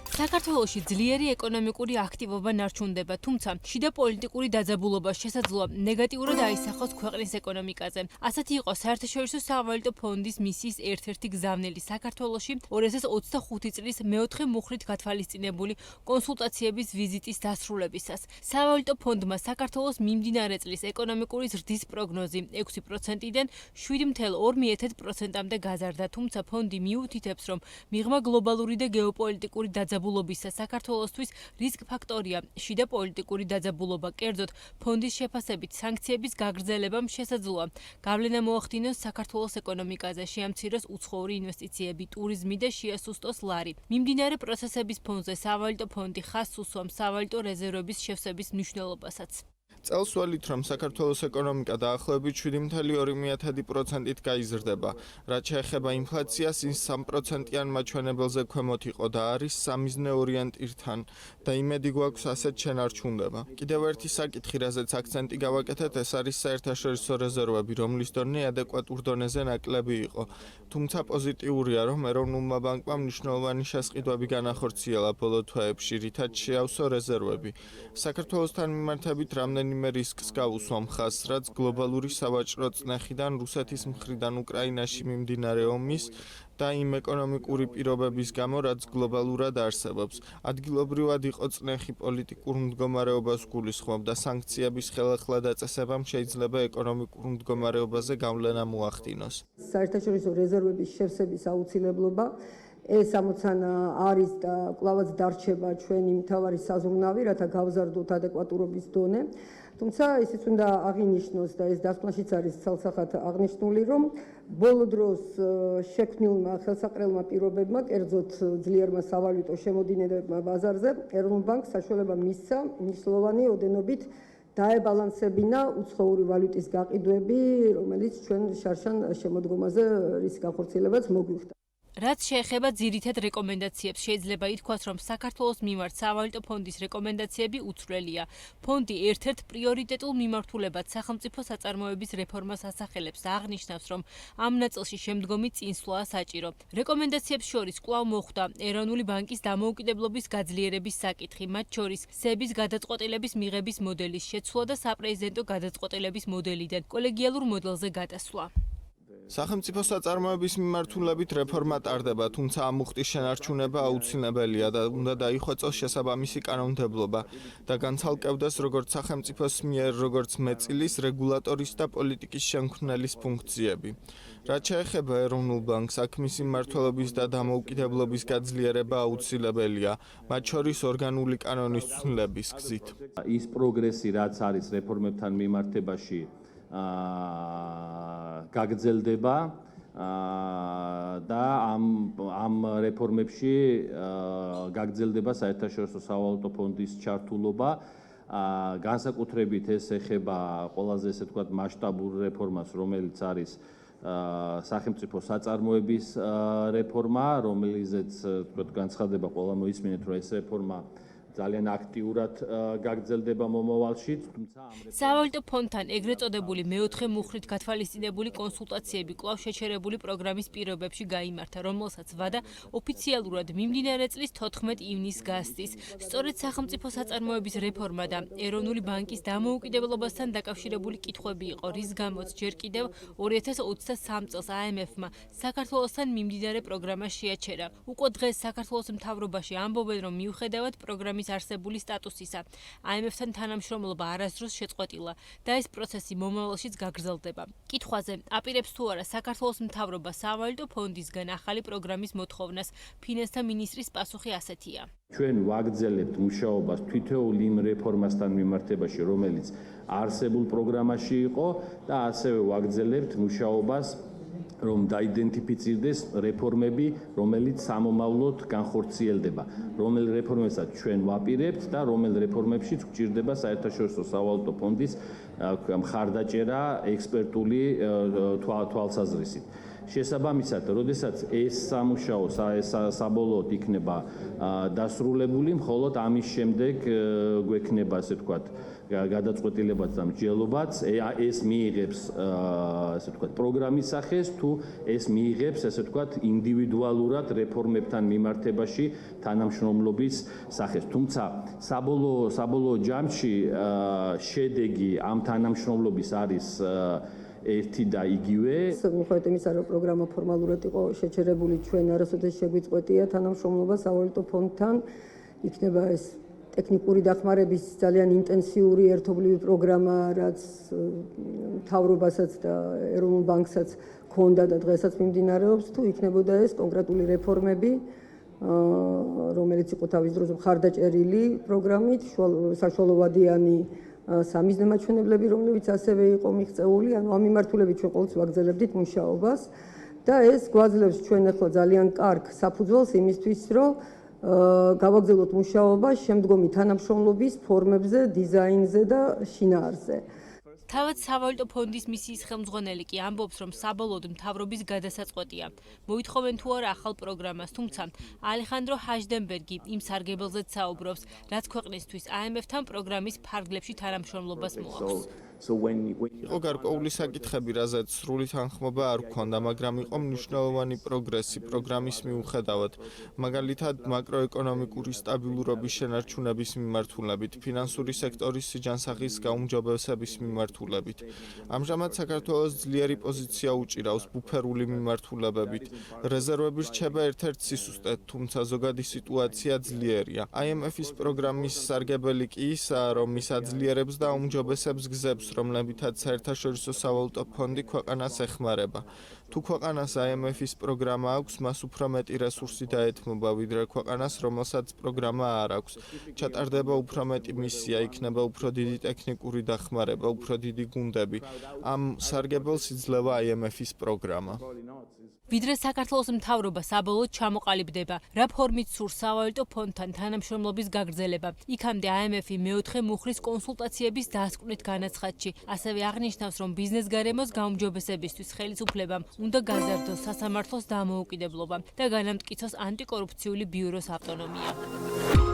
საქართველოში ძლიერი ეკონომიკური აქტივობა ნარჩუნდება, თუმცა შიდა პოლიტიკური დაძაბულობა შესაძლოა ნეგატიურად აისახოს ქვეყნის ეკონომიკაზე. ასეთი იყო საერთაშორისო სავალუტო ფონდის მისიის ერთ-ერთი გზავნილი საქართველოში 2025 წლის მეოთხე მუხრით გათვალისწინებული კონსულტაციების ვიზიტის დასრულებისას. სავალუტო ფონდმა საქართველოს მიმდინარე წლის ეკონომიკური ზრდის პროგნოზი 6%-დან 7.2%-მდე გაზარდა, თუმცა ფონდი მიუთითებს, რომ მიღმა გლობალური და გეოპოლიტიკური დაძაბულობისა საქართველოსთვის რისკ ფაქტორია შიდა პოლიტიკური დაძაბულობა. კერძოდ, ფონდის შეფასებით სანქციების გაგრძელებამ შესაძლოა გავლენა მოახდინოს საქართველოს ეკონომიკაზე, შეამციროს უცხოური ინვესტიციები, ტურიზმი და შეასუსტოს ლარი. მიმდინარე პროცესების ფონზე სავალუტო ფონდი ხაზს უსვამს სავალუტო რეზერვების შევსების მნიშვნელობასაც. წელს ველით, რომ საქართველოს ეკონომიკა დაახლოებით 7.2%-ით გაიზრდება. რაც შეეხება ინფლაციას, ის 3%-იან მაჩვენებელზე ქვემოთ იყო და არის 3.2%-თან და იმედი გვაქვს ასეთ შენარჩუნდება. კიდევ ერთი საკითხი, რაზეც აქცენტი გავაკეთეთ, ეს არის საერთაშორისო რეზერვები, რომლის დონე ადეკვატურ დონეზე ნაკლები იყო. თუმცა პოზიტიურია, რომ ეროვნულმა ბანკმა მნიშვნელოვანი შესყიდვები განახორციელა ბოლო თვეებში, რითაც შეავსო რეზერვები. საქართველოსთან მიმართებით რამდენიმე რისკს გაუსვამ ხაზს, რაც გლობალური სავაჭრო წნეხიდან, რუსეთის მხრიდან უკრაინაში მიმდინარე ომის და იმ ეკონომიკური პირობების გამო, რაც გლობალურად არსებობს. ადგილობრივად იყო წნეხი პოლიტიკურ მდგომარეობას გულისხმობდა, სანქციების ხელახლა დაწესებამ შეიძლება ეკონომიკურ მდგომარეობაზე გავლენა მოახდინოს. საერთაშორისო რეზერვების შევსების აუცილებლობა ეს ამოცანა არის და კვლავაც დარჩება ჩვენი მთავარი საზრუნავი, რათა გავზარდოთ ადეკვატურობის დონე. თუმცა ისიც უნდა აღინიშნოს და ეს დასკვნაშიც არის ცალსახად აღნიშნული, რომ ბოლო დროს შექმნილმა ხელსაყრელმა პირობებმა, კერძოდ ძლიერმა სავალუტო შემოდინებებმა ბაზარზე, ეროვნულ ბანკს საშუალება მისცა მნიშვნელოვანი ოდენობით დაებალანსებინა უცხოური ვალუტის გაყიდვები, რომელიც ჩვენ შარშან შემოდგომაზე რის განხორციელებაც მოგვიხდა. რაც შეეხება ძირითად რეკომენდაციებს, შეიძლება ითქვას, რომ საქართველოს მიმართ სავალუტო ფონდის რეკომენდაციები უცვლელია. ფონდი ერთ-ერთ პრიორიტეტულ მიმართულებად სახელმწიფო საწარმოების რეფორმას ასახელებს და აღნიშნავს, რომ ამ ნაწილში შემდგომი წინსვლაა საჭირო. რეკომენდაციებს შორის კვლავ მოხვდა ეროვნული ბანკის დამოუკიდებლობის გაძლიერების საკითხი, მათ შორის სების გადაწყვეტილების მიღების მოდელის შეცვლა და საპრეზიდენტო გადაწყვეტილების მოდელიდან კოლეგიალურ მოდელზე გადასვლა. სახელმწიფო საწარმოების მიმართულებით რეფორმა ტარდება, თუმცა ამ მუხტის შენარჩუნება აუცილებელია და უნდა დაიხვეწოს შესაბამისი კანონმდებლობა და განცალკევდეს როგორც სახელმწიფოს მიერ, როგორც მეწილის, რეგულატორის და პოლიტიკის შემქმნელის ფუნქციები. რაც შეეხება ეროვნულ ბანკს, აქ მისი მმართველობის და დამოუკიდებლობის გაძლიერება აუცილებელია, მათ შორის ორგანული კანონის ცვლილების გზით. ის პროგრესი, რაც არის რეფორმებთან მიმართებაში, გაგრძელდება და ამ რეფორმებში გაგრძელდება საერთაშორისო სავალუტო ფონდის ჩართულობა. განსაკუთრებით ეს ეხება ყველაზე ესე ვთქვათ მასშტაბურ რეფორმას, რომელიც არის სახელმწიფო საწარმოების რეფორმა, რომელზეც ვთქვათ განცხადება ყველა მოისმინეთ, რომ ეს რეფორმა ძალიან აქტიურად გაგრძელდება მომავალში, თუმცა სავალუტო ფონდთან ეგრეთ წოდებული მეოთხე მუხრით გათვალისწინებული კონსულტაციები კვლავ შეჩერებული პროგრამის პირობებში გაიმართა, რომელსაც ვადა ოფიციალურად მიმდინარე წლის 14 ივნისს გასცდის. სწორედ სახელმწიფო საწარმოების რეფორმა და ეროვნული ბანკის დამოუკიდებლობასთან დაკავშირებული კითხვები იყო, რის გამოც ჯერ კიდევ 2023 წელს IMF-მა საქართველოსთან მიმდინარე პროგრამა შეაჩერა. უკვე დღეს საქართველოს მთავრობაში ამბობენ, რომ მიუხედავად პროგრამის არსებული სტატუსისა, IMF-თან თანამშრომლობა არასდროს შეწყვეტილა და ეს პროცესი მომავალშიც გაგრძელდება. კითხვაზე, აპირებს თუ არა საქართველოს მთავრობა სავალუტო ფონდისგან ახალი პროგრამის მოთხოვნას, ფინანსთა მინისტრის პასუხი ასეთია. ჩვენ ვაგრძელებთ მუშაობას თითოეულ იმ რეფორმასთან მიმართებაში, რომელიც არსებულ პროგრამაში იყო და ასევე ვაგრძელებთ მუშაობას რომ დაიდენტიფიცირდეს რეფორმები, რომელიც სამომავლოდ განხორციელდება, რომელ რეფორმებსაც ჩვენ ვაპირებთ და რომელ რეფორმებშიც გვჭირდება საერთაშორისო სავალუტო ფონდის მხარდაჭერა ექსპერტული თვალსაზრისით. შესაბამისად, როდესაც ეს სამუშაო საბოლოოდ იქნება დასრულებული, მხოლოდ ამის შემდეგ გვექნება, ასე ვთქვათ, გადაწყვეტილებაც და მსჯელობაც, ეს მიიღებს, ასე ვთქვათ, პროგრამის სახეს, თუ ეს მიიღებს, ასე ვთქვათ, ინდივიდუალურად რეფორმებთან მიმართებაში თანამშრომლობის სახეს. თუმცა საბოლოო ჯამში შედეგი ამ თანამშრომლობის არის ერთი და იგივე. მიუხედავად იმისა, რომ პროგრამა ფორმალურად იყო შეჩერებული, ჩვენ არასოდეს შეგვიწყვეტია თანამშრომლობა სავალუტო ფონდთან, იქნება ეს ტექნიკური დახმარების ძალიან ინტენსიური ერთობლივი პროგრამა, რაც მთავრობასაც და ეროვნულ ბანკსაც ჰქონდა და დღესაც მიმდინარეობს, თუ იქნებოდა ეს კონკრეტული რეფორმები, რომელიც იყო თავის დროზე მხარდაჭერილი პროგრამით, საშუალოვადიანი სამიზნე მაჩვენებლები, რომლებიც ასევე იყო მიღწეული, ანუ ამ მიმართულებით ჩვენ ყოველთვის ვაგრძელებდით მუშაობას და ეს გვაძლევს ჩვენ ახლა ძალიან კარგ საფუძველს იმისთვის, რომ გავაგრძელოთ მუშაობა შემდგომი თანამშრომლობის ფორმებზე, დიზაინზე და შინაარსზე. თავად სავალუტო ფონდის მისიის ხელმძღვანელი კი ამბობს, რომ საბოლოოდ მთავრობის გადასაწყვეტია. მოითხოვენ თუ არა ახალ პროგრამას, თუმცა ალეხანდრო ჰაჟდენბერგი იმ სარგებელზეც საუბრობს, რაც ქვეყნისთვის IMF-თან პროგრამის ფარგლებში თანამშრომლობას მოაქვს. იყო გარკვეული საკითხები, რაზეც სრული თანხმობა არ ჰქონდა, მაგრამ იყო მნიშვნელოვანი პროგრესი პროგრამის მიუხედავად, მაგალითად მაკროეკონომიკური სტაბილურობის შენარჩუნების მიმართულებით, ფინანსური სექტორის სიჯანსაღის გაუმჯობესების მიმართულებით. ამჟამად საქართველოს ძლიერი პოზიცია უჭირავს ბუფერული მიმართულებებით. რეზერვების რჩება ერთ-ერთ სისუსტედ, თუმცა ზოგადი სიტუაცია ძლიერია. IMF-ის პროგრამის სარგებელი კი ისაა, რომ ის აძლიერებს და აუმჯობესებს გზებს, რომლებითაც საერთაშორისო სავალუტო ფონდი ქვეყანას ეხმარება. თუ ქვეყანას IMF-ის პროგრამა აქვს, მას უფრო მეტი რესურსი დაეთმობა, ვიდრე ქვეყანას, რომელსაც პროგრამა არ აქვს. ჩატარდება უფრო მეტი მისია, იქნება უფრო დიდი ტექნიკური დახმარება, უფრო დიდი გუნდები. ამ სარგებელს იძლევა IMF-ის პროგრამა. ვიდრე საქართველოს მთავრობა საბოლოოდ ჩამოყალიბდება, რა ფორმით სურს სავალუტო ფონდთან თანამშრომლობის გაგრძელება. იქამდე IMF-ი მეოთხე მუხლის კონსულტაციების დასკვნით განაცხადში, ასევე აღნიშნავს, რომ ბიზნეს გარემოს გაუმჯობესებისთვის ხელისუფლებამ უნდა გაზარდოს სასამართლოს დამოუკიდებლობა და განამტკიცოს ანტიკორუფციული ბიუროს ავტონომია.